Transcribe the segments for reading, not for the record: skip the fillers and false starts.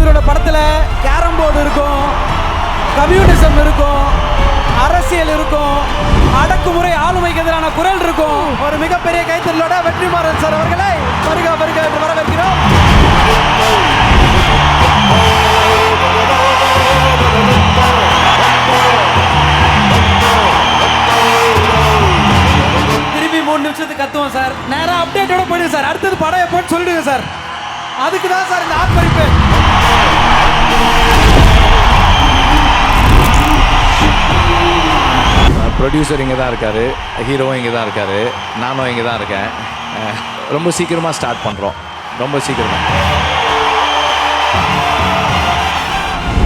இவரோட படத்தில் carrom board இருக்கும், கம்யூனிசம் இருக்கும், அரசியல் இருக்கும், அடக்குமுறை ஆளுமைக்கு எதிரான குரல் இருக்கும். ஒரு மிகப்பெரிய கைத்தறலோட வெற்றிமாறன் சார் அவர்களை வருக வருக என்று வரவேற்கிறோம். திரும்பி 3 நிமிஷத்துக்கு கத்துவோம் சார். நேரா அப்டேட்டோட போயிடுங்க சார். அடுத்தது படம் எப்போன்னு சொல்லிடுங்க சார். அதுக்கு தான் சார் இந்த ஆர்ப்பரிப்பு. ப்ரொடியூசர் இங்கே தான் இருக்கார், ஹீரோவும் இங்கே தான் இருக்கார், நானும் இங்கே தான் இருக்கேன். ரொம்ப சீக்கிரமாக ஸ்டார்ட் பண்ணுறோம், ரொம்ப சீக்கிரமாக.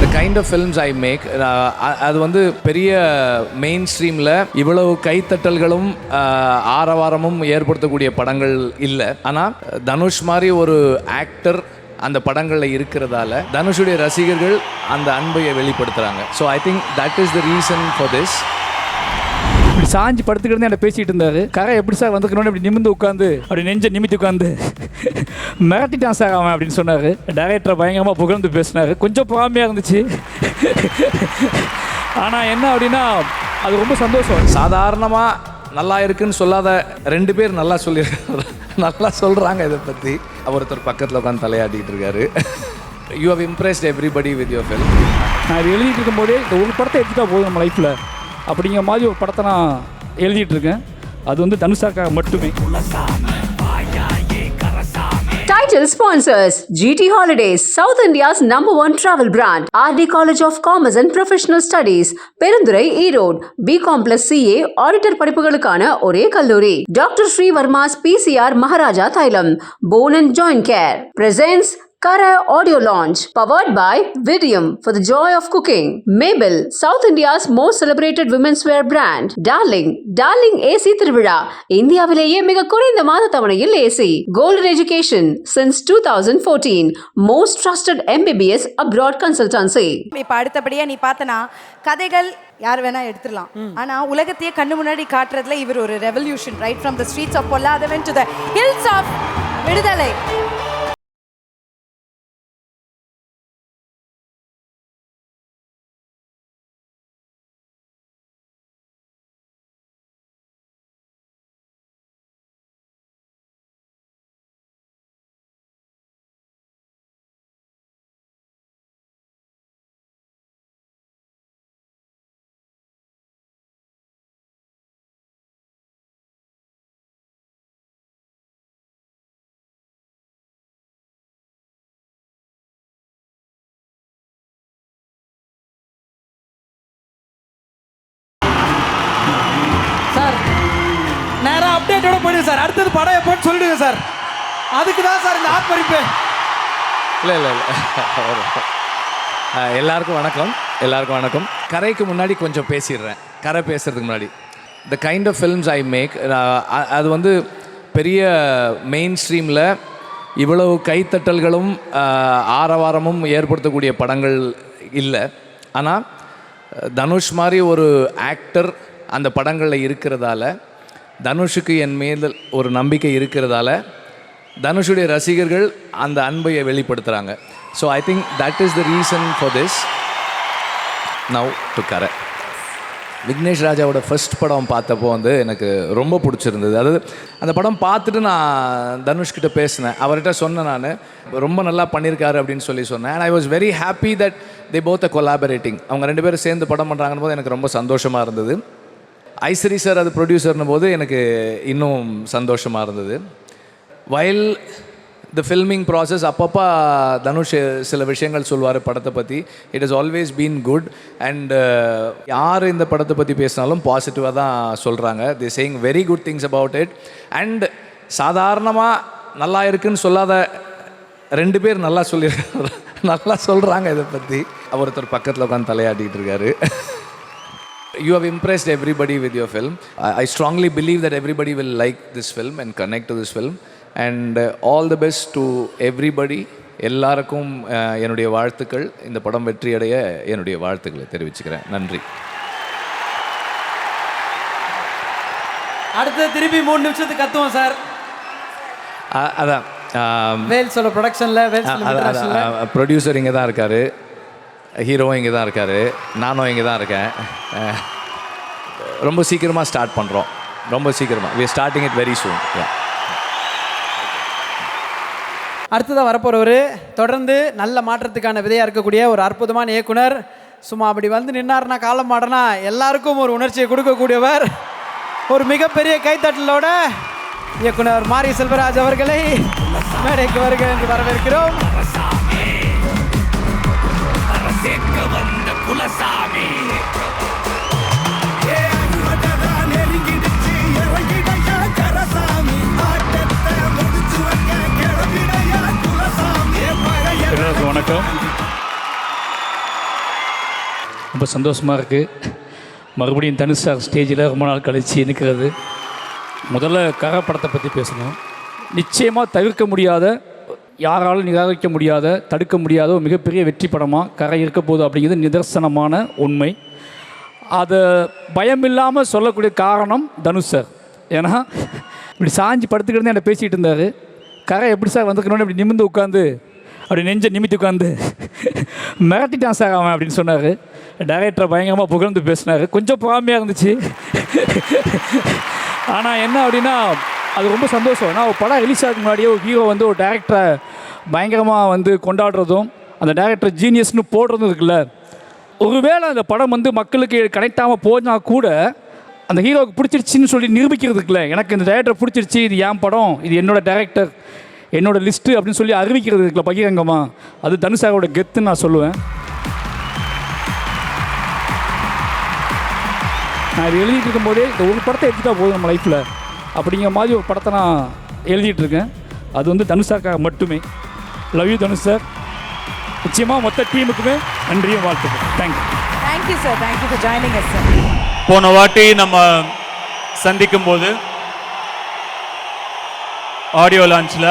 The kind of films I make, அது வந்து பெரிய மெயின் ஸ்ட்ரீமில் இவ்வளவு கைத்தட்டல்களும் ஆரவாரமும் ஏற்படுத்தக்கூடிய படங்கள் இல்லை. ஆனால் தனுஷ் மாதிரி ஒரு ஆக்டர் அந்த படங்களில் இருக்கிறதால தனுஷுடைய ரசிகர்கள் அந்த அன்பையை வெளிப்படுத்துகிறாங்க. So I think that is the reason for this. இப்படி சாஞ்சி படுத்துக்கிட்டு என்ன பேசிகிட்டு இருந்தார். கரை எப்படி சார் வந்துக்கணும்னு இப்படி நிமிந்து உட்காந்து அப்படி நெஞ்ச நிமித்தி உட்காந்து மிரட்டிட்டான் சார் அவன் அப்படின்னு சொன்னார். டைரக்டரை பயங்கரமாக புகழ்ந்து பேசினார். கொஞ்சம் பொறாமையாக இருந்துச்சு. ஆனால் என்ன அப்படின்னா அது ரொம்ப சந்தோஷம். சாதாரணமாக நல்லா இருக்குன்னு சொல்லாத 2 பேர் நல்லா சொல்லியிருக்காங்க, நல்லா சொல்கிறாங்க இதை பற்றி. ஒருத்தர் பக்கத்தில் உட்காந்து தலையாட்டிகிட்டு இருக்காரு. You have impressed everybody with your film. நான் இது எழுதிட்டு இருக்கும்போதே இந்த ஒரு படத்தை எடுத்துட்டா போதும் நம்ம லைஃப்பில் அப்படிங்கிற மாதிரி ஒரு படத்தை நான் எழுதிட்டு இருக்கேன். அது வந்து தனுஷாக்காக மட்டுமே. Title sponsors GT Holidays, South India's #1 travel brand. RD College of Commerce and Professional Studies, Perundurai, Erode. B.Com+CA Auditor படிப்புகளுக்கான ஒரே கல்லூரி. Dr. Sri Verma's PCR Maharaja Thailam, Bone and Joint Care. Presents Kara Audio Launch, powered by Vidium for the joy of cooking. Mabel, South India's most celebrated women's wear brand. Darling AC திருவிழா, இந்தியாவிலேயே மிக குறைந்த மாத தவணையில் AC. Golden Education since 2014, most trusted MBBS abroad consultancy. இப்ப அடுத்தபடியா நீ பார்த்தனா கதைகள் யார் வேணா எடுத்துடலாம். ஆனா உலகத்தையே கண்ணு முன்னாடி காட்டுறதுல இவர் ஒரு revolution. Right from the streets of Polladhavan to the hills of Viduthalai. Sir நேரா அப்டேட்டோட போயிடுங்க சார். அடுத்தது படம் எப்போன்னு சொல்லிடுங்க சார். அதுக்கு தான் சார் இந்த ஆர்ப்பரிப்பு. இல்லை எல்லாருக்கும் வணக்கம். கரைக்கு முன்னாடி கொஞ்சம் பேசிடுறேன். கரை பேசுகிறதுக்கு முன்னாடி the kind of films I make, அது வந்து பெரிய மெயின் ஸ்ட்ரீமில் இவ்வளவு கைத்தட்டல்களும் ஆரவாரமும் ஏற்படுத்தக்கூடிய படங்கள் இல்லை. ஆனால் தனுஷ் மாதிரி ஒரு ஆக்டர் அந்த படங்களில் இருக்கிறதால தனுஷுக்கு என் மேல் ஒரு நம்பிக்கை இருக்கிறதால தனுஷுடைய ரசிகர்கள் அந்த அன்பையை வெளிப்படுத்துகிறாங்க. So I think that is the reason for this. Now to கரை. விக்னேஷ் ராஜாவோட ஃபர்ஸ்ட் படம் பார்த்தப்போ வந்து எனக்கு ரொம்ப பிடிச்சிருந்தது. அதாவது அந்த படம் பார்த்துட்டு நான் தனுஷ்கிட்ட பேசினேன். அவர்கிட்ட சொன்னேன், நான் ரொம்ப நல்லா பண்ணியிருக்காரு அப்படின்னு சொன்னேன். And I was very happy that they both a collaborating. அவங்க 2 பேரும் சேர்ந்து படம் பண்ணுறாங்கன்னு போது எனக்கு ரொம்ப சந்தோஷமாக இருந்தது. ஐஸ்வரி சார் அது ப்ரொடியூசர்னும் போது எனக்கு இன்னும் சந்தோஷமாக இருந்தது. வைல் த ஃபில்மிங் ப்ராசஸ் அப்பப்போ தனுஷ் சில விஷயங்கள் சொல்லுவார் படத்தை பற்றி. It is always been good. And யார் இந்த படத்தை பற்றி பேசினாலும் பாசிட்டிவாக தான் சொல்கிறாங்க. They saying very good things about it. And சாதாரணமாக நல்லா இருக்குன்னு சொல்லாத 2 பேர் நல்லா சொல்லியிருக்காங்க, நல்லா சொல்கிறாங்க இதை பற்றி. ஒருத்தர் பக்கத்தில் உட்காந்து தலையாட்டிகிட்டு இருக்காரு. You have impressed everybody with your film. I strongly believe that everybody will like this film and connect to this film. And all the best to everybody. எல்லாருக்கும் என்னுடைய வாழ்த்துக்கள். இந்த படம் வெற்றியடைய என்னுடைய வாழ்த்துக்களை தெரிவிச்சுக்கிறேன். நன்றி. அடுத்து திருப்பி 3 நிமிஷத்துக்கு கத்துவோம் சார். அதான் வேல்ஸோட ப்ரொடக்ஷனில் வேல்ஸ் ப்ரொடியூசர் இங்கே தான் இருக்கார், ஹீரோவும் இங்கே தான் இருக்கார், நானும் இங்கே தான் இருக்கேன். ரொம்ப சீக்கிரமாக ஸ்டார்ட் பண்ணுறோம், ரொம்ப சீக்கிரமாக. We are starting it very soon. அடுத்ததாக வரப்போகிறவர் தொடர்ந்து நல்ல மாற்றத்துக்கான விதையாக இருக்கக்கூடிய ஒரு அற்புதமான இயக்குனர். சும்மா அப்படி வந்து நின்னார்னா காலம் மாடனா எல்லாருக்கும் ஒரு உணர்ச்சியை கொடுக்கக்கூடியவர். ஒரு மிகப்பெரிய கைத்தட்டலோட இயக்குனர் மாரி செல்வராஜ் அவர்களை மேடைக்கு வருக என்று வரவேற்கிறோம். எல்லாருக்கும் வணக்கம். ரொம்ப சந்தோஷமாக இருக்குது மறுபடியும் தனுஷ் சார் ஸ்டேஜில் ரொம்ப நாள் கழித்து நிற்கிறது. முதல்ல கரை படத்தை பற்றி பேசணும். நிச்சயமாக தவிர்க்க முடியாத, யாராலும் நிராகரிக்க முடியாத, தடுக்க முடியாத ஒரு மிகப்பெரிய வெற்றி படமாக கரை இருக்க போகுது அப்படிங்கிறது நிதர்சனமான உண்மை. அதை பயமில்லாமல் சொல்லக்கூடிய காரணம் தனுஷ் சார். ஏன்னா இப்படி சாஞ்சி படுத்துக்கிட்டு என்கிட்ட பேசிகிட்டு இருந்தார். கரை எப்படி சார் வந்துக்கணும்னு இப்படி நிமிந்து உட்காந்து அப்படி நெஞ்சை நிமித்தி உட்காந்து மிரட்டிட்டான் சார் அவன் அப்படின்னு சொன்னார். டைரக்டரை பயங்கரமாக புகழ்ந்து பேசினார். கொஞ்சம் பொறாமையாக இருந்துச்சு. ஆனால் என்ன அப்படின்னா அது ரொம்ப சந்தோஷம். ஏன்னா ஒரு படம் ரிலீஸ் ஆகிறதுக்கு முன்னாடியே ஒரு ஹீரோ வந்து ஒரு டேரக்டரை பயங்கரமாக வந்து கொண்டாடுறதும் அந்த டேரக்டர் ஜீனியஸ்னு போடுறதும் இருக்குல்ல. ஒருவேளை அந்த படம் வந்து மக்களுக்கு கனெக்ட் ஆகாமல் போனால் கூட அந்த ஹீரோவுக்கு பிடிச்சிருச்சின்னு சொல்லி நிரூபிக்கிறதுக்குல, எனக்கு இந்த டேரக்டர் பிடிச்சிருச்சு, இது என் படம், இது என்னோடய டேரக்டர், என்னோடய லிஸ்ட்டு அப்படின்னு சொல்லி அறிவிக்கிறது இருக்குல்ல பகிரங்கமாக, அது தனுஷாவோட கெத்துன்னு நான் சொல்லுவேன். நான் இது எழுதிட்டு இருக்கும்போதே இந்த ஒரு படத்தை எடுத்துட்டா போதும் நம்ம லைஃப்பில் அப்படிங்கிற மாதிரி ஒரு படத்தை நான் எழுதிட்டுருக்கேன். அது வந்து தனுஷாக்காக மட்டுமே. Love you Dhanush sir. நிச்சயமாக மொத்த டீமுக்குமே நன்றியும் வாழ்த்துக்கள். Thank you sir. Thank you for joining us sir. போன வாட்டி நம்ம சந்திக்கும் போது ஆடியோ லான்ச்சில்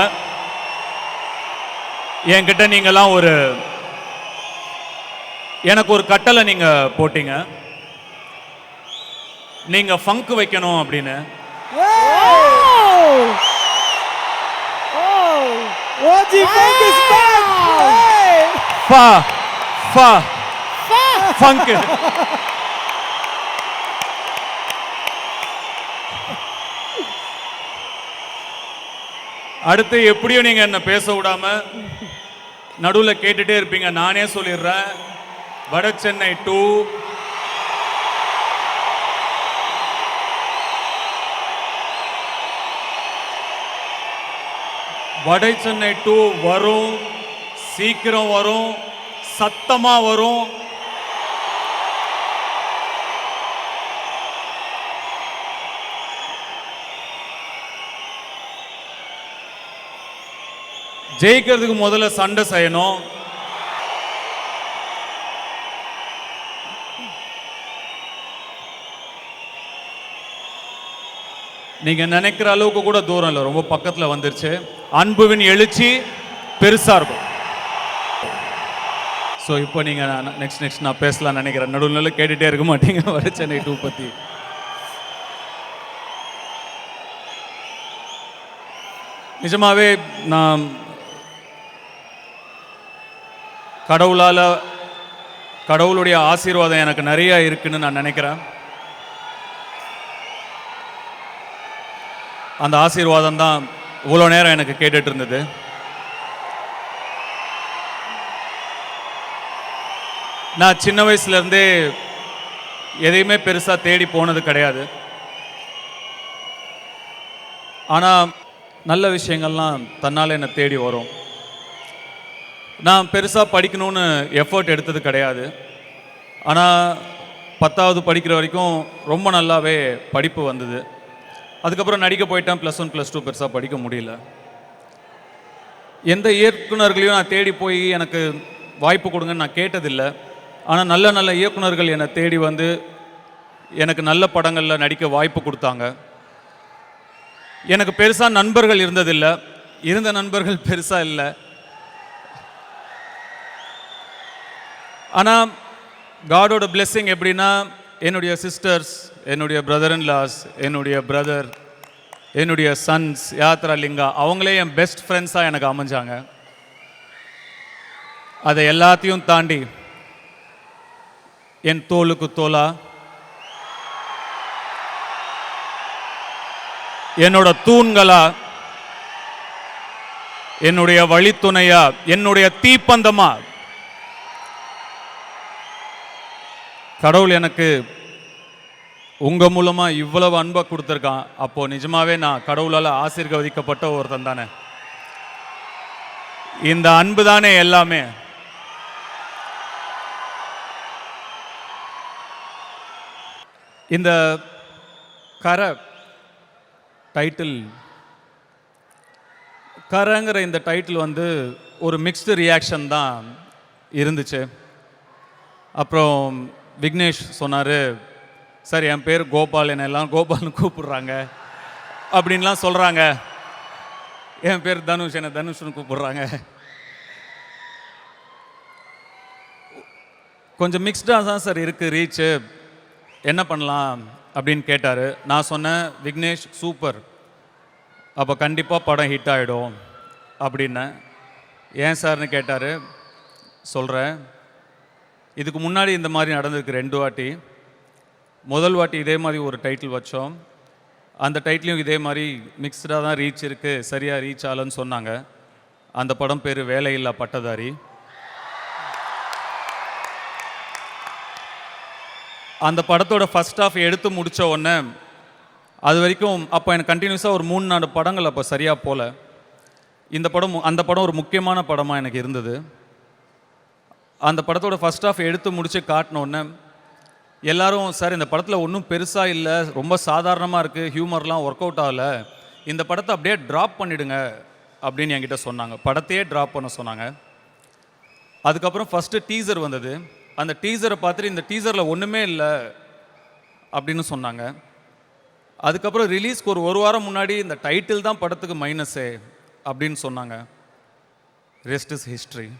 என்கிட்ட நீங்கள்லாம் எனக்கு ஒரு கட்டளை நீங்கள் போட்டீங்க, நீங்கள் ஃபங்க் வைக்கணும் அப்படின்னு. ஃபங்க் அடுத்து எப்படியும் நீங்கள் என்ன பேச விடாம நடுவில் கேட்டுட்டே இருப்பீங்க. நானே சொல்லிடுறேன், வட சென்னை 2 வட சென்னை 2 வரும், சீக்கிரம் வரும், சத்தமா வரும். ஜெயிக்கிறதுக்கு முதல்ல சண்டை செய்யணும். நீங்க நினைக்கிற அளவுக்கு கூட தூரம் இல்லை, ரொம்ப பக்கத்துல வந்துருச்சு. அன்புவின் எழுச்சி பெருசா இருக்கும். ஸோ இப்போ நீங்க நெக்ஸ்ட் நான் பேசலாம் நினைக்கிறேன். நடுவில் கேட்டுட்டே இருக்க மாட்டீங்க வட சென்னை 2 பத்தி. நிஜமாவே நான் கடவுளுடைய ஆசீர்வாதம் எனக்கு நிறைய இருக்குன்னு நான் நினைக்கிறேன். அந்த ஆசீர்வாதம் தான் இவ்வளோ நேரம் எனக்கு கேட்டுட்டு இருந்தது. நான் சின்ன வயசுலேருந்தே எதையுமே பெருசாக தேடி போனது கிடையாது. ஆனால் நல்ல விஷயங்கள்லாம் தன்னால் என்னை தேடி வரும். நான் பெருசாக படிக்கணும்னு எஃபர்ட் எடுத்தது கிடையாது. ஆனால் 10வது படிக்கிற வரைக்கும் ரொம்ப நல்லாவே படிப்பு வந்தது. அதுக்கப்புறம் நடிக்க போயிட்டேன். +1 +2 பெருசாக படிக்க முடியல. எந்த இயக்குனர்களையும் நான் தேடி போய் எனக்கு வாய்ப்பு கொடுங்கன்னு நான் கேட்டதில்லை. ஆனால் நல்ல நல்ல இயக்குனர்கள் என்னை தேடி வந்து எனக்கு நல்ல படங்களில் நடிக்க வாய்ப்பு கொடுத்தாங்க. எனக்கு பெருசாக நண்பர்கள் இருந்ததில்லை, இருந்த நண்பர்கள் பெருசாக இல்லை. ஆனால் காடோட பிளெஸ்ஸிங் எப்படின்னா, என்னுடைய சிஸ்டர்ஸ், என்னுடைய பிரதர் இன் லாஸ், என்னுடைய பிரதர், என்னுடைய சன்ஸ் யாத்ரா லிங்கா அவங்களே என் பெஸ்ட் ஃப்ரெண்ட்ஸாக எனக்கு அமைஞ்சாங்க. அதை எல்லாத்தையும் தாண்டி என் தோளுக்கு தோளா, என்னோட தூண்களா, என்னுடைய வழித்துணையா, என்னுடைய தீப்பந்தமா கடவுள் எனக்கு உங்க மூலமா இவ்வளவு அன்பை கொடுத்துருக்கான். அப்போ நிஜமாவே நான் கடவுளால் ஆசீர்வதிக்கப்பட்ட ஒருத்தன் தானே. இந்த அன்பு தானே எல்லாமே. இந்த கரை டைட்டில், கரைங்கிற இந்த டைட்டில் வந்து ஒரு மிக்ஸ்டு ரியாக்ஷன் தான் இருந்துச்சு. அப்புறம் விக்னேஷ் சொன்னார், சார் என் பேர் கோபால், என்ன எல்லாம் கோபால்னு கூப்பிடுறாங்க அப்படின்லாம் சொல்கிறாங்க. என் பேர் தனுஷ், என்ன தனுஷ்னு கூப்பிடுறாங்க. கொஞ்சம் மிக்ஸ்டாக தான் சார் இருக்குது ரீச்சு, என்ன பண்ணலாம் அப்படின்னு கேட்டார். நான் சொன்னேன், விக்னேஷ் சூப்பர், அப்போ கண்டிப்பாக படம் ஹிட் ஆகிடும் அப்படின்னேன். ஏன் சார்னு கேட்டார். சொல்கிறேன், இதுக்கு முன்னாடி இந்த மாதிரி நடந்திருக்கு 2 வாட்டி. முதல் வாட்டி இதே மாதிரி ஒரு டைட்டில் வச்சோம். அந்த டைட்டிலையும் இதே மாதிரி மிக்ஸ்டாக தான் ரீச் இருக்குது, சரியாக ரீச் ஆகலன்னு சொன்னாங்க. அந்த படம் பேர் வேலையில்லா பட்டதாரி. அந்த படத்தோட ஃபர்ஸ்ட் ஹாஃப் எடுத்து முடித்த உடனே அது வரைக்கும் அப்போ எனக்கு கண்டினியூஸாக ஒரு 3-4 படங்கள் அப்போ சரியாக போகல. அந்த படம் ஒரு முக்கியமான படமாக எனக்கு இருந்தது. அந்த படத்தோட ஃபர்ஸ்ட் ஹாஃப் எடுத்து முடித்து காட்டினோடனே எல்லாரும், சார் இந்த படத்தில் ஒன்றும் பெருசாக இல்லை, ரொம்ப சாதாரணமாக இருக்குது, ஹியூமர்லாம் ஒர்க் அவுட் ஆகலை, இந்த படத்தை அப்படியே ட்ராப் பண்ணிவிடுங்க அப்படின்னு என்கிட்ட சொன்னாங்க. படத்தையே ட்ராப் பண்ண சொன்னாங்க. அதுக்கப்புறம் ஃபஸ்ட்டு டீசர் வந்தது. அந்த டீசரை பார்த்துட்டு இந்த டீசரில் ஒன்றுமே இல்லை அப்படின்னு சொன்னாங்க. அதுக்கப்புறம் ரிலீஸ்க்கு ஒரு வாரம் முன்னாடி இந்த டைட்டில் தான் படத்துக்கு மைனஸே அப்படின்னு சொன்னாங்க. Rest is history.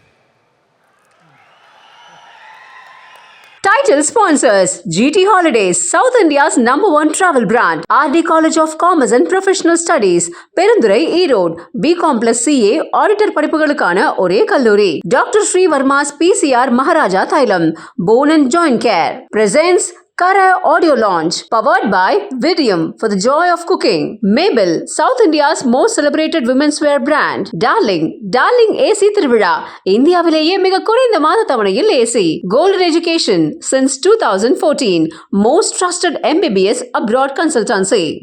Title sponsors GT Holidays, South India's #1 travel brand. RD College of Commerce and Professional Studies, Perundurai, Erode. BCom plus CA auditor படிப்புகளுக்கான ஒரே கல்லூரி. டாக்டர் ஸ்ரீ வர்மாஸ் PCR மகாராஜா தைலம், Bone and Joint Care presents Kara audio launch powered by Vidium for the joy of cooking. Mabel, South India's most celebrated women's wear brand. Darling AC திருவிழா, இந்தியாவிலேயே மிக குறைந்த மாத தவணையில் AC. Golden Education since 2014, most trusted MBBS abroad consultancy.